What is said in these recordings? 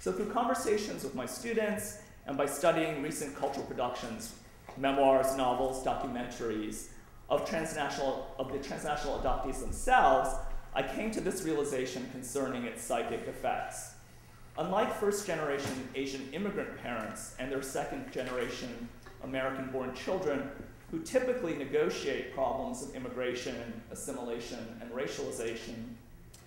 So through conversations with my students and by studying recent cultural productions, memoirs, novels, documentaries of the transnational adoptees themselves, I came to this realization concerning its psychic effects. Unlike first-generation Asian immigrant parents and their second-generation American-born children, who typically negotiate problems of immigration, assimilation, and racialization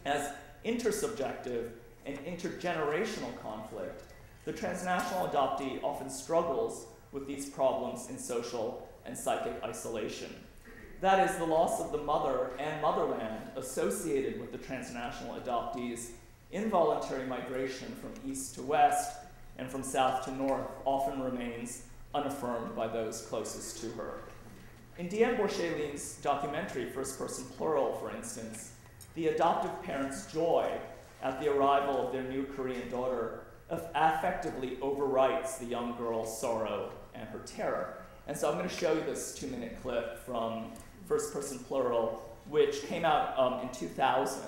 as intersubjective and intergenerational conflict, the transnational adoptee often struggles with these problems in social and psychic isolation. That is, the loss of the mother and motherland associated with the transnational adoptee's involuntary migration from east to west and from south to north often remains unaffirmed by those closest to her. In Diane Borchellin's documentary, First Person Plural, for instance, the adoptive parents' joy at the arrival of their new Korean daughter affectively overwrites the young girl's sorrow and her terror. And so I'm going to show you this 2-minute clip from First Person Plural, which came out in 2000.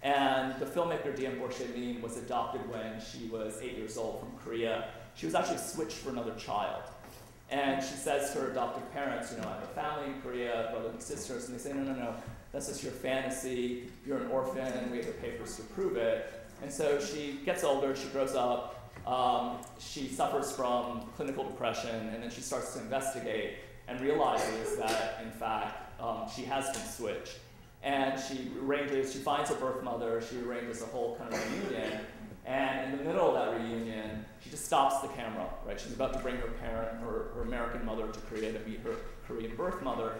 And the filmmaker Diane Borchelin was adopted when she was 8 years old from Korea. She was actually switched for another child. And she says to her adoptive parents, you know, I have a family in Korea, brothers and sisters, and they say, no, no, no, that's just your fantasy, you're an orphan, and we have the papers to prove it. And so she gets older, she grows up, she suffers from clinical depression, and then she starts to investigate and realizes that, in fact, she has been switched. And she finds her birth mother, she arranges a whole kind of reunion, and in the middle of that reunion, she just stops the camera, right? She's about to bring her American mother to Korea to meet her Korean birth mother,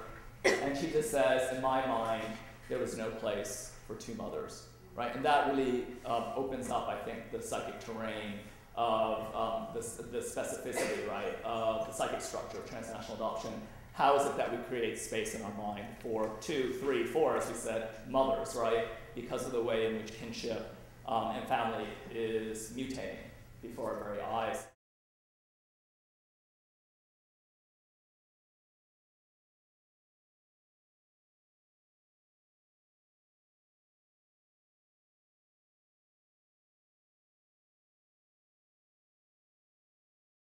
and she just says, in my mind, there was no place for two mothers, right? And that really opens up, I think, the psychic terrain of the specificity, right, of the psychic structure of transnational adoption. How is it that we create space in our mind for 2, 3, 4, as we said, mothers, right? Because of the way in which kinship and family is mutating before our very eyes.